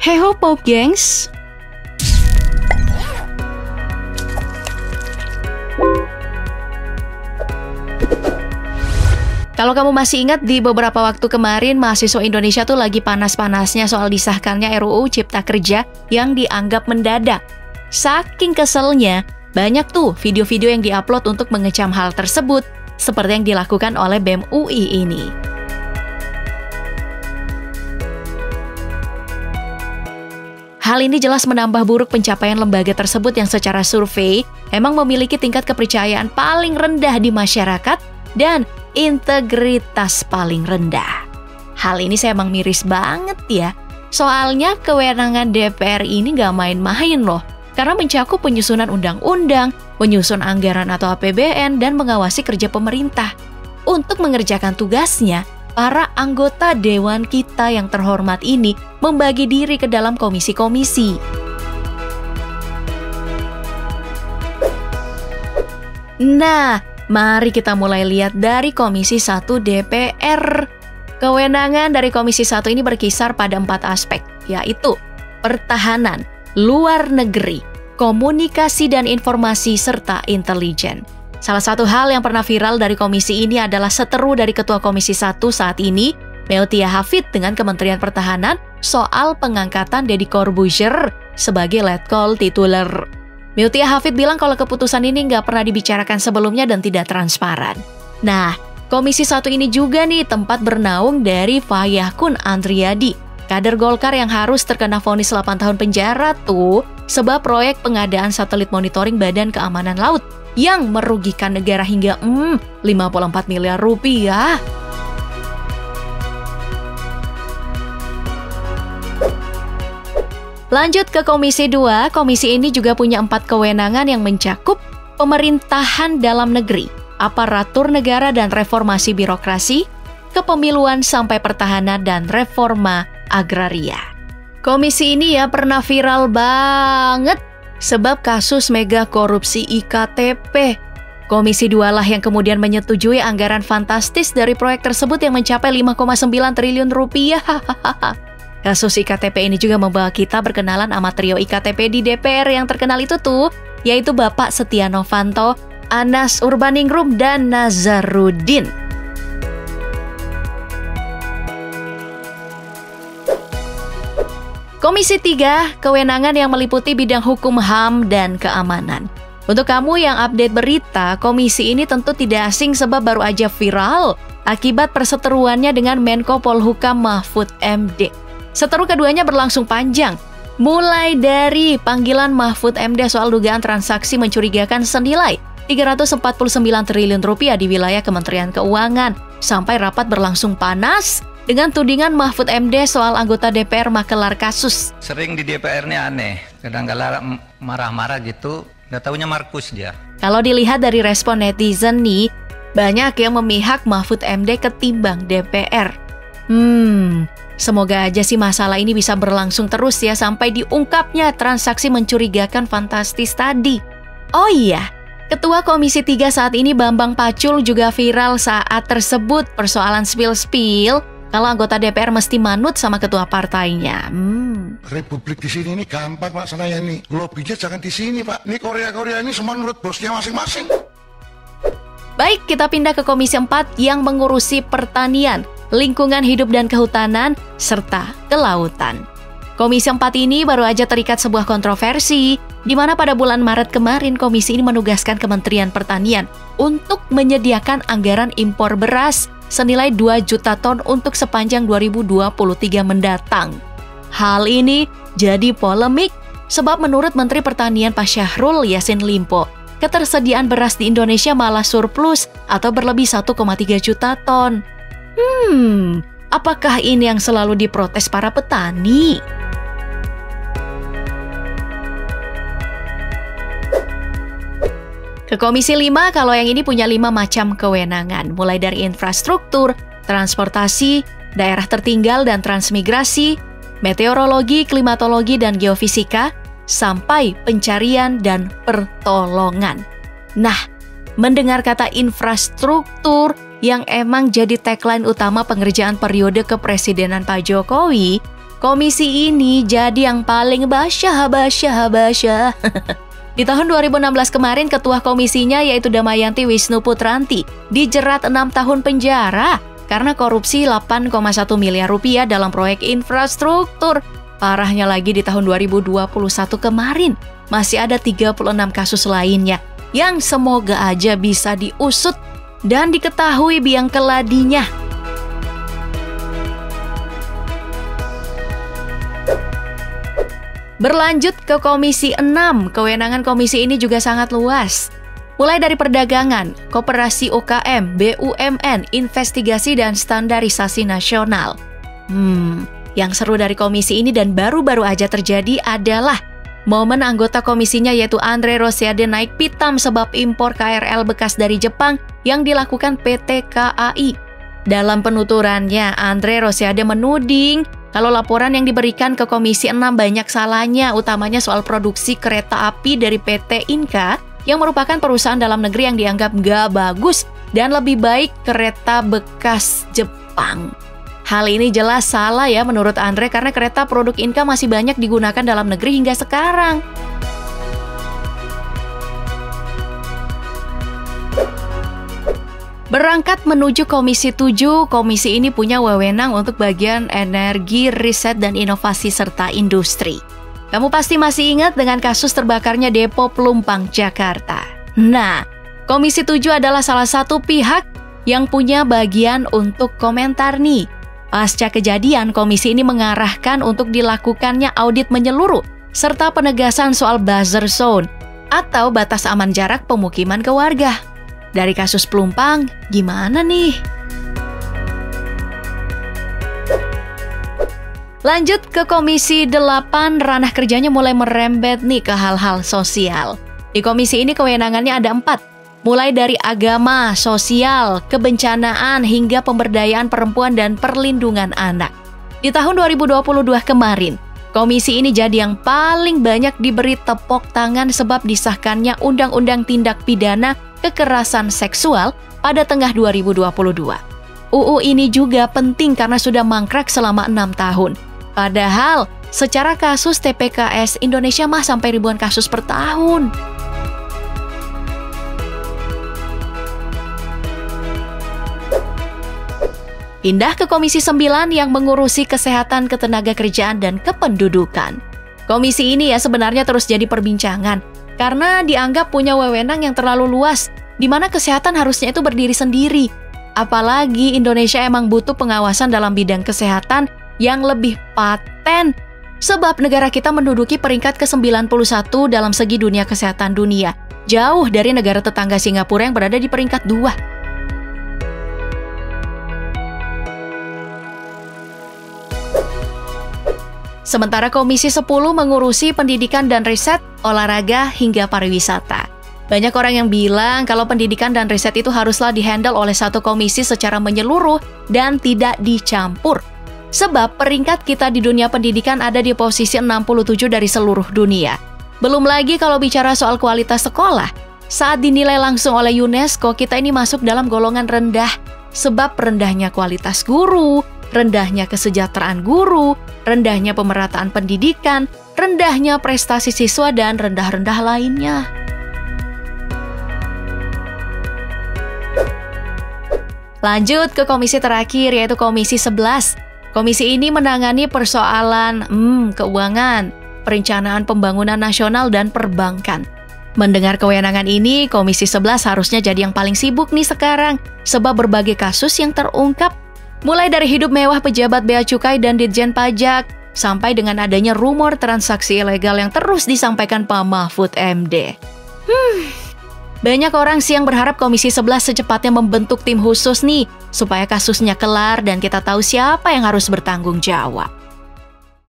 Hey ho po, gengs! Kalau kamu masih ingat, di beberapa waktu kemarin mahasiswa Indonesia tuh lagi panas-panasnya soal disahkannya RUU Cipta Kerja yang dianggap mendadak. Saking keselnya, banyak tuh video-video yang diupload untuk mengecam hal tersebut, seperti yang dilakukan oleh BEM UI ini. Hal ini jelas menambah buruk pencapaian lembaga tersebut yang secara survei emang memiliki tingkat kepercayaan paling rendah di masyarakat dan integritas paling rendah. Hal ini saya emang miris banget ya. Soalnya kewenangan DPR ini gak main-main loh. Karena mencakup penyusunan undang-undang, menyusun anggaran atau APBN, dan mengawasi kerja pemerintah. Untuk mengerjakan tugasnya, para anggota dewan kita yang terhormat ini membagi diri ke dalam komisi-komisi. Nah, mari kita mulai lihat dari Komisi 1 DPR. Kewenangan dari Komisi 1 ini berkisar pada 4 aspek, yaitu pertahanan, luar negeri, komunikasi dan informasi, serta intelijen. Salah satu hal yang pernah viral dari komisi ini adalah seteru dari Ketua Komisi 1 saat ini, Meltia Hafid, dengan Kementerian Pertahanan soal pengangkatan Deddy Corbuzier sebagai letkol tituler. Meltia Hafid bilang kalau keputusan ini nggak pernah dibicarakan sebelumnya dan tidak transparan. Nah, Komisi 1 ini juga nih tempat bernaung dari Fahyakun Andriadi, kader Golkar yang harus terkena vonis 8 tahun penjara tuh sebab proyek pengadaan satelit monitoring Badan Keamanan Laut yang merugikan negara hingga 54 miliar rupiah. Lanjut ke Komisi 2, komisi ini juga punya 4 kewenangan yang mencakup pemerintahan dalam negeri, aparatur negara dan reformasi birokrasi, kepemiluan sampai pertahanan dan reforma agraria. Komisi ini ya pernah viral banget sebab kasus mega korupsi IKTP. Komisi 2 lah yang kemudian menyetujui anggaran fantastis dari proyek tersebut yang mencapai 5,9 triliun rupiah. Kasus IKTP ini juga membawa kita berkenalan sama trio IKTP di DPR yang terkenal itu tuh, yaitu Bapak Setia Novanto, Anas Urbaningrum, dan Nazarudin. Komisi 3, kewenangan yang meliputi bidang hukum, HAM, dan keamanan. Untuk kamu yang update berita, komisi ini tentu tidak asing sebab baru aja viral akibat perseteruannya dengan Menko Polhukam Mahfud MD. Seteru keduanya berlangsung panjang, mulai dari panggilan Mahfud MD soal dugaan transaksi mencurigakan senilai 349 triliun rupiah di wilayah Kementerian Keuangan, sampai rapat berlangsung panas dengan tudingan Mahfud MD soal anggota DPR makelar kasus. Sering di DPR ini aneh, kadang-kadang marah-marah gitu, nggak taunya Markus dia. Kalau dilihat dari respon netizen nih, banyak yang memihak Mahfud MD ketimbang DPR. Semoga aja sih masalah ini bisa berlangsung terus ya sampai diungkapnya transaksi mencurigakan fantastis tadi. Oh iya, Ketua Komisi 3 saat ini Bambang Pacul juga viral saat tersebut persoalan spill-spill kalau anggota DPR mesti manut sama ketua partainya. Republik di sini ini gampang Pak Senaya ini. Lobbynya jangan di sini Pak. Ini Korea ini semua menurut bosnya masing-masing. Baik, kita pindah ke Komisi 4 yang mengurusi pertanian, lingkungan hidup dan kehutanan, serta kelautan. Komisi 4 ini baru aja terikat sebuah kontroversi, di mana pada bulan Maret kemarin komisi ini menugaskan Kementerian Pertanian untuk menyediakan anggaran impor beras senilai 2 juta ton untuk sepanjang 2023 mendatang. Hal ini jadi polemik sebab menurut Menteri Pertanian Pak Syahrul Yassin Limpo, ketersediaan beras di Indonesia malah surplus atau berlebih 1,3 juta ton. Apakah ini yang selalu diprotes para petani? Ke Komisi 5, kalau yang ini punya 5 macam kewenangan, mulai dari infrastruktur, transportasi, daerah tertinggal dan transmigrasi, meteorologi, klimatologi, dan geofisika, sampai pencarian dan pertolongan. Nah, mendengar kata infrastruktur yang emang jadi tagline utama pengerjaan periode kepresidenan Pak Jokowi, komisi ini jadi yang paling basyah. Di tahun 2016 kemarin, ketua komisinya yaitu Damayanti Wisnu Putranti dijerat 6 tahun penjara karena korupsi 8,1 miliar rupiah dalam proyek infrastruktur. Parahnya lagi di tahun 2021 kemarin, masih ada 36 kasus lainnya yang semoga aja bisa diusut dan diketahui biang keladinya. Berlanjut ke Komisi 6, kewenangan komisi ini juga sangat luas. Mulai dari perdagangan, koperasi UKM, BUMN, investigasi dan standarisasi nasional. Yang seru dari komisi ini dan baru-baru aja terjadi adalah momen anggota komisinya yaitu Andre Rosiade naik pitam sebab impor KRL bekas dari Jepang yang dilakukan PT KAI. Dalam penuturannya, Andre Rosiade menuding kalau laporan yang diberikan ke Komisi 6 banyak salahnya, utamanya soal produksi kereta api dari PT Inka yang merupakan perusahaan dalam negeri yang dianggap nggak bagus dan lebih baik kereta bekas Jepang. Hal ini jelas salah ya menurut Andre karena kereta produk Inka masih banyak digunakan dalam negeri hingga sekarang. Berangkat menuju Komisi 7, komisi ini punya wewenang untuk bagian energi, riset dan inovasi serta industri. Kamu pasti masih ingat dengan kasus terbakarnya Depo Pelumpang, Jakarta. Nah, Komisi 7 adalah salah satu pihak yang punya bagian untuk komentar nih. Pasca kejadian, komisi ini mengarahkan untuk dilakukannya audit menyeluruh serta penegasan soal buzzer zone atau batas aman jarak pemukiman ke warga. Dari kasus Pelumpang, gimana nih? Lanjut ke Komisi 8, ranah kerjanya mulai merembet nih ke hal-hal sosial. Di komisi ini kewenangannya ada 4, mulai dari agama, sosial, kebencanaan, hingga pemberdayaan perempuan dan perlindungan anak. Di tahun 2022 kemarin, komisi ini jadi yang paling banyak diberi tepuk tangan sebab disahkannya Undang-Undang Tindak Pidana Kekerasan Seksual pada tengah 2022. UU ini juga penting karena sudah mangkrak selama 6 tahun. Padahal secara kasus TPKS Indonesia mah sampai ribuan kasus per tahun. Pindah ke Komisi 9 yang mengurusi kesehatan, ketenagakerjaan, dan kependudukan. Komisi ini ya sebenarnya terus jadi perbincangan karena dianggap punya wewenang yang terlalu luas, di mana kesehatan harusnya itu berdiri sendiri. Apalagi Indonesia emang butuh pengawasan dalam bidang kesehatan yang lebih paten, sebab negara kita menduduki peringkat ke-91 dalam segi dunia kesehatan dunia, jauh dari negara tetangga Singapura yang berada di peringkat 2. Sementara Komisi 10 mengurusi pendidikan dan riset, olahraga, hingga pariwisata. Banyak orang yang bilang kalau pendidikan dan riset itu haruslah dihandle oleh satu komisi secara menyeluruh dan tidak dicampur. Sebab peringkat kita di dunia pendidikan ada di posisi 67 dari seluruh dunia. Belum lagi kalau bicara soal kualitas sekolah. Saat dinilai langsung oleh UNESCO, kita ini masuk dalam golongan rendah. Sebab rendahnya kualitas guru, rendahnya kesejahteraan guru, rendahnya pemerataan pendidikan, rendahnya prestasi siswa, dan rendah-rendah lainnya. Lanjut ke komisi terakhir yaitu Komisi 11. Komisi ini menangani persoalan keuangan, perencanaan pembangunan nasional, dan perbankan. Mendengar kewenangan ini, Komisi 11 harusnya jadi yang paling sibuk nih sekarang, sebab berbagai kasus yang terungkap, mulai dari hidup mewah pejabat Bea Cukai dan Ditjen Pajak, sampai dengan adanya rumor transaksi ilegal yang terus disampaikan Pak Mahfud MD. Banyak orang sih yang berharap Komisi 11 secepatnya membentuk tim khusus nih, supaya kasusnya kelar dan kita tahu siapa yang harus bertanggung jawab.